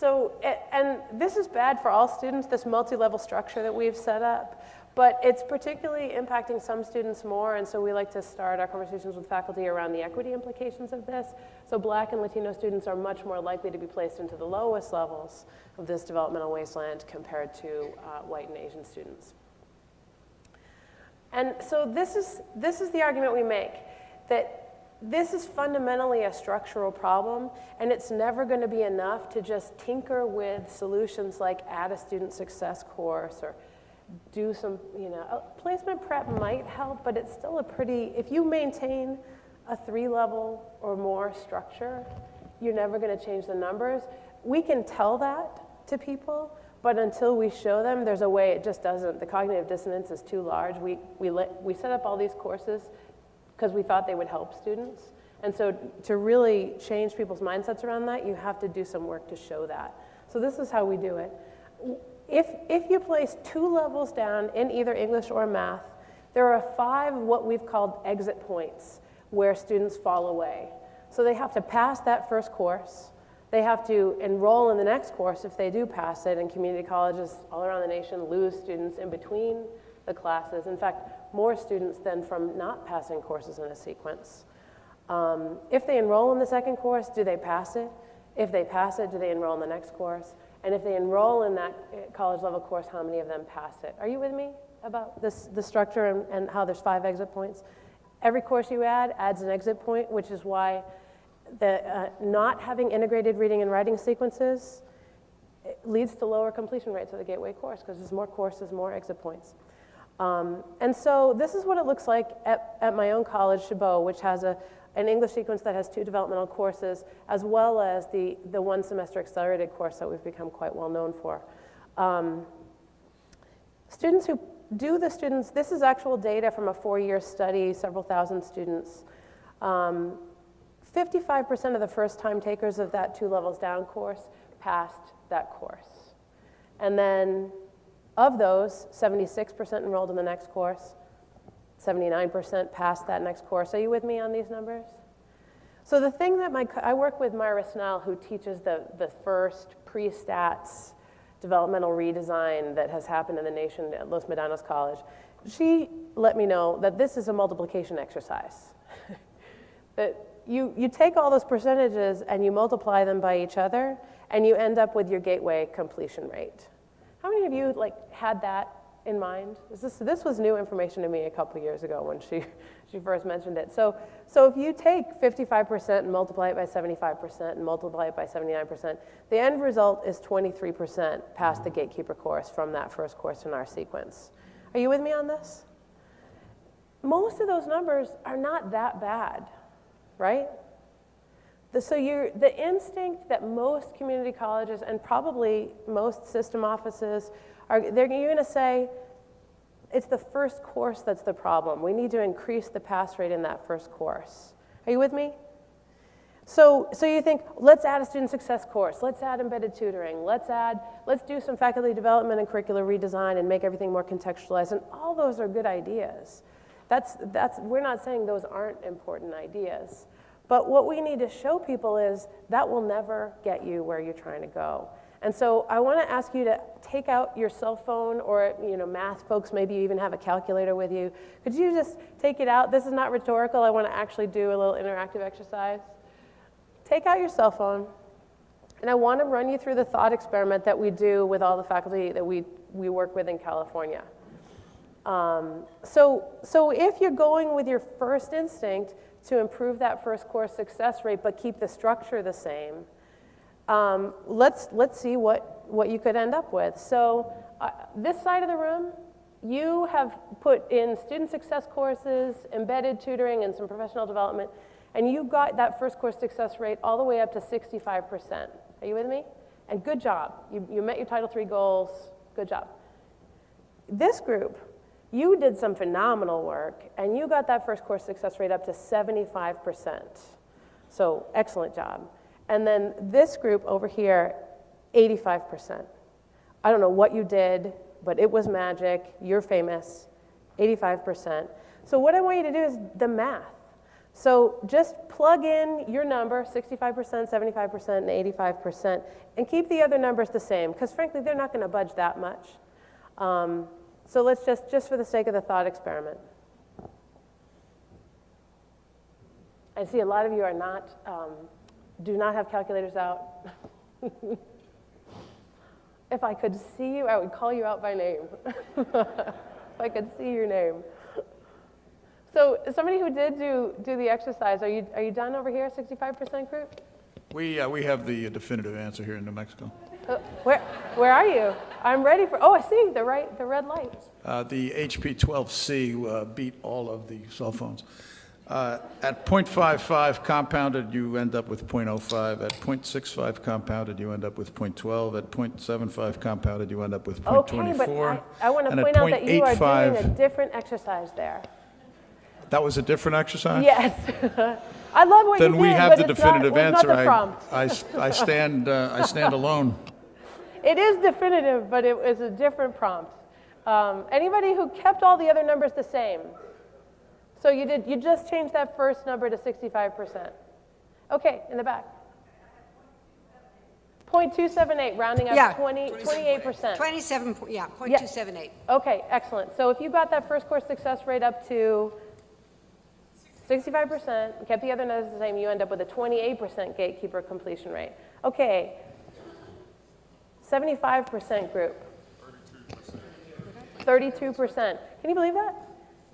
And this is bad for all students, this multi-level structure that we've set up, but it's particularly impacting some students more, and so we like to start our conversations with faculty around the equity implications of this. So Black and Latino students are much more likely to be placed into the lowest levels of this developmental wasteland compared to white and Asian students. And so this is the argument we make, that this is fundamentally a structural problem, and it's never going to be enough to just tinker with solutions like add a student success course or do some, placement prep might help, but it's still if you maintain a 3-level or more structure, you're never going to change the numbers. We can tell that to people, but until we show them, there's a way it just doesn't. The cognitive dissonance is too large. We set up all these courses because we thought they would help students. And so to really change people's mindsets around that, you have to do some work to show that. So this is how we do it. If you place 2 levels down in either English or math, there are 5 what we've called exit points where students fall away. So they have to pass that first course. They have to enroll in the next course if they do pass it, and community colleges all around the nation lose students in between the classes. In fact, more students than from not passing courses in a sequence. If they enroll in the second course, do they pass it? If they pass it, do they enroll in the next course? And if they enroll in that college level course, how many of them pass it? Are you with me about the structure and how there's 5 exit points? Every course you add adds an exit point, which is why not having integrated reading and writing sequences leads to lower completion rates of the gateway course, because there's more courses, more exit points. And so this is what it looks like at my own college, Chabot, which has an English sequence that has 2 developmental courses, as well as the 1 semester accelerated course that we've become quite well known for. Students who do this is actual data from a 4-year study, several thousand students. 55% of the first-time takers of that 2 levels down course passed that course. And then of those, 76% enrolled in the next course, 79% passed that next course. Are you with me on these numbers? So the thing that I work with Myra Snell, who teaches the first pre-stats developmental redesign that has happened in the nation at Los Medanos College. She let me know that this is a multiplication exercise. That you take all those percentages and you multiply them by each other, and you end up with your gateway completion rate. How many of you had that in mind? This was new information to me a couple years ago when she first mentioned it. So if you take 55% and multiply it by 75% and multiply it by 79%, the end result is 23% past the gatekeeper course from that first course in our sequence. Are you with me on this? Most of those numbers are not that bad, right? The instinct that most community colleges and probably most system offices you're going to say, it's the first course that's the problem. We need to increase the pass rate in that first course. Are you with me? So you think, let's add a student success course. Let's add embedded tutoring. Let's do some faculty development and curricular redesign and make everything more contextualized. And all those are good ideas. We're not saying those aren't important ideas. But what we need to show people is that will never get you where you're trying to go. And so I want to ask you to take out your cell phone, or math folks, maybe you even have a calculator with you. Could you just take it out? This is not rhetorical. I want to actually do a little interactive exercise. Take out your cell phone, and I want to run you through the thought experiment that we do with all the faculty that we work with in California. So if you're going with your first instinct to improve that first course success rate but keep the structure the same, let's see what you could end up with. So this side of the room, you have put in student success courses, embedded tutoring, and some professional development, and you got that first course success rate all the way up to 65%. Are you with me? And good job. You met your Title III goals. Good job. This group, you did some phenomenal work, and you got that first course success rate up to 75%. So excellent job. And then this group over here, 85%. I don't know what you did, but it was magic. You're famous. 85%. So what I want you to do is the math. So just plug in your number, 65%, 75%, and 85%, and keep the other numbers the same, because frankly, they're not going to budge that much. So let's just for the sake of the thought experiment. I see a lot of you are not, do not have calculators out. If I could see you, I would call you out by name. If I could see your name. So somebody who did do the exercise, are you done over here, 65% group? We have the definitive answer here in New Mexico. Where are you? I'm ready for, oh, I see, the red light. The HP 12C beat all of the cell phones. At 0.55 compounded, you end up with 0.05. At 0.65 compounded, you end up with 0.12. At 0.75 compounded, you end up with 0.24. Okay, but I want to point out that you are doing a different exercise there. That was a different exercise? Yes. I love what you did, then we have the definitive answer. I stand alone. It is definitive, but it was a different prompt. Anybody who kept all the other numbers the same? So you just changed that first number to 65%. Okay, in the back. 0.278, rounding up 28%. 27, yeah, 0.278. Okay, excellent. So if you got that first course success rate up to 65%, kept the other numbers the same, you end up with a 28% gatekeeper completion rate. Okay, 75% group. 32%. Can you believe that?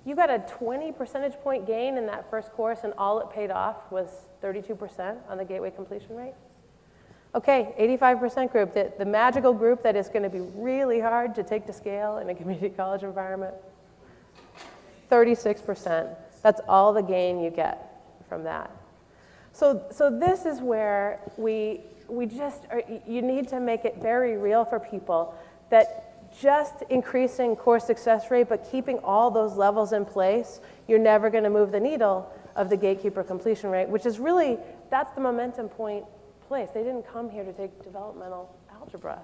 You got a 20 percentage point gain in that first course, and all it paid off was 32% on the gateway completion rate. Okay, 85% group, the magical group that is going to be really hard to take to scale in a community college environment. 36%. That's all the gain you get from that. So this is where we just you need to make it very real for people that just increasing course success rate, but keeping all those levels in place, you're never going to move the needle of the gatekeeper completion rate, which is really, that's the momentum point place. They didn't come here to take developmental algebra.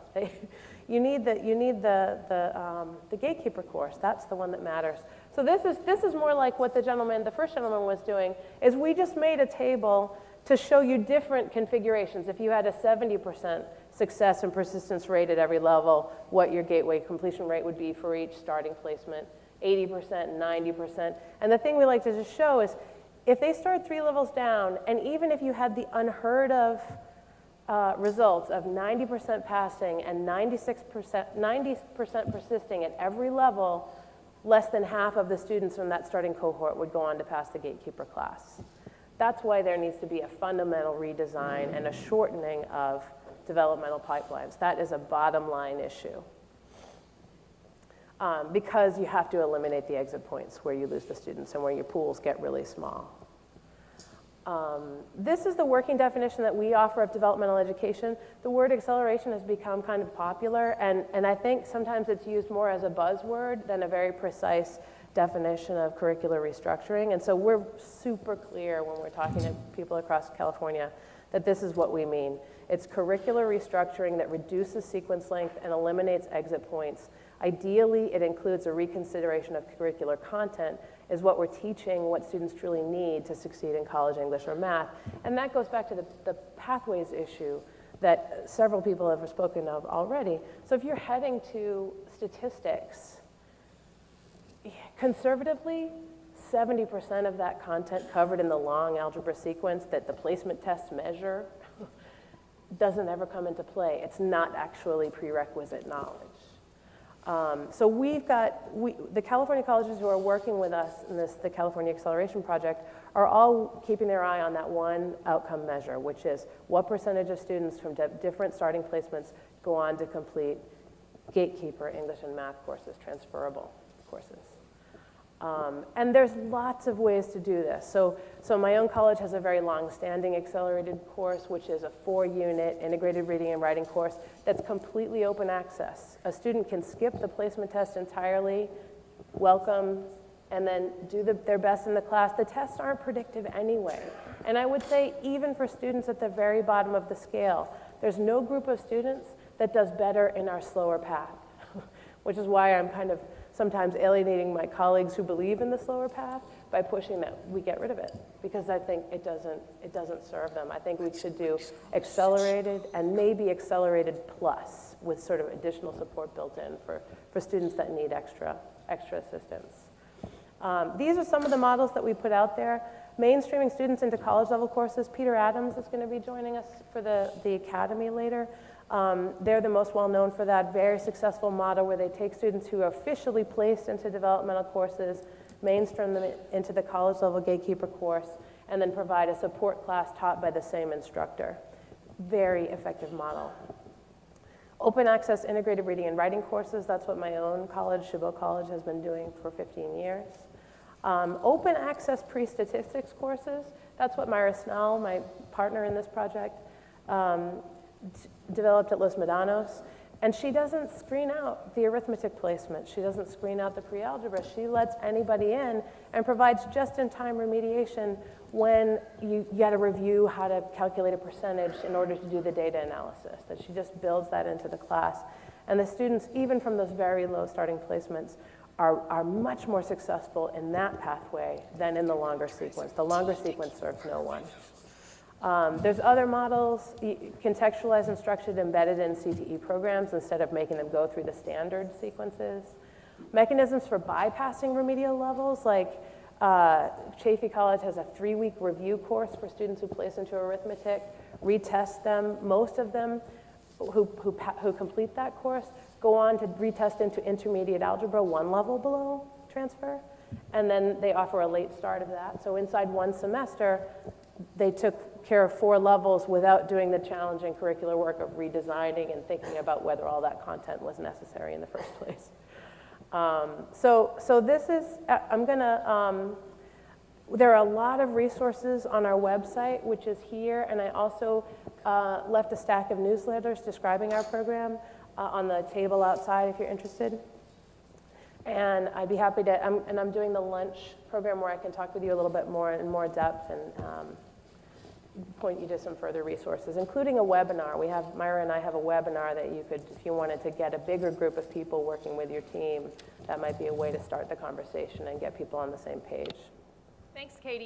You need the gatekeeper course. That's the one that matters. So this is more like what the first gentleman was doing, is we just made a table to show you different configurations. If you had a 70% success and persistence rate at every level, what your gateway completion rate would be for each starting placement, 80%, 90%. And the thing we like to just show is if they start 3 levels down, and even if you had the unheard of results of 90% passing and 90% persisting at every level, less than half of the students from that starting cohort would go on to pass the gatekeeper class. That's why there needs to be a fundamental redesign and a shortening of developmental pipelines. That is a bottom line issue. Because you have to eliminate the exit points where you lose the students and where your pools get really small. This is the working definition that we offer of developmental education. The word acceleration has become kind of popular, and I think sometimes it's used more as a buzzword than a very precise definition of curricular restructuring. And so we're super clear when we're talking to people across California that this is what we mean. It's curricular restructuring that reduces sequence length and eliminates exit points. Ideally, it includes a reconsideration of curricular content, is what we're teaching, what students truly need to succeed in college English or math. And that goes back to the pathways issue that several people have spoken of already. So if you're heading to statistics, conservatively, 70% of that content covered in the long algebra sequence that the placement tests measure doesn't ever come into play. It's not actually prerequisite knowledge. So the California colleges who are working with us in the California Acceleration Project are all keeping their eye on that one outcome measure, which is what percentage of students from different starting placements go on to complete gatekeeper English and math courses, transferable courses. And there's lots of ways to do this. So my own college has a very long-standing accelerated course, which is a 4-unit integrated reading and writing course that's completely open access. A student can skip the placement test entirely, welcome, and then do their best in the class. The tests aren't predictive anyway. And I would say even for students at the very bottom of the scale, there's no group of students that does better in our slower path, which is why I'm kind of sometimes alienating my colleagues who believe in the slower path by pushing that we get rid of it, because I think it doesn't serve them. I think we should do accelerated and maybe accelerated plus with sort of additional support built in for students that need extra assistance. These are some of the models that we put out there. Mainstreaming students into college level courses. Peter Adams is going to be joining us for the academy later. They're the most well known for that very successful model where they take students who are officially placed into developmental courses, mainstream them into the college level gatekeeper course, and then provide a support class taught by the same instructor. Very effective model. Open access integrated reading and writing courses, that's what my own college, Chabot College, has been doing for 15 years. Open access pre-statistics courses, that's what Myra Snell, my partner in this project, developed at Los Medanos. And she doesn't screen out the arithmetic placement. She doesn't screen out the pre-algebra. She lets anybody in and provides just-in-time remediation when you got to review how to calculate a percentage in order to do the data analysis, that she just builds that into the class. And the students, even from those very low starting placements, are much more successful in that pathway than in the longer sequence. The longer sequence serves no one. There's other models, contextualized instruction embedded in CTE programs instead of making them go through the standard sequences. Mechanisms for bypassing remedial levels, like Chaffey College has a 3-week review course for students who place into arithmetic, retest them. Most of them who complete that course go on to retest into intermediate algebra 1 level below transfer, and then they offer a late start of that. So inside 1 semester, they took care of 4 levels without doing the challenging curricular work of redesigning and thinking about whether all that content was necessary in the first place. So this is, there are a lot of resources on our website, which is here, and I also left a stack of newsletters describing our program on the table outside if you're interested. And I'd be happy to, I'm doing the lunch program where I can talk with you a little bit more in more depth and point you to some further resources, including a webinar. Myra and I have a webinar that you could, if you wanted to get a bigger group of people working with your team, that might be a way to start the conversation and get people on the same page. Thanks, Katie.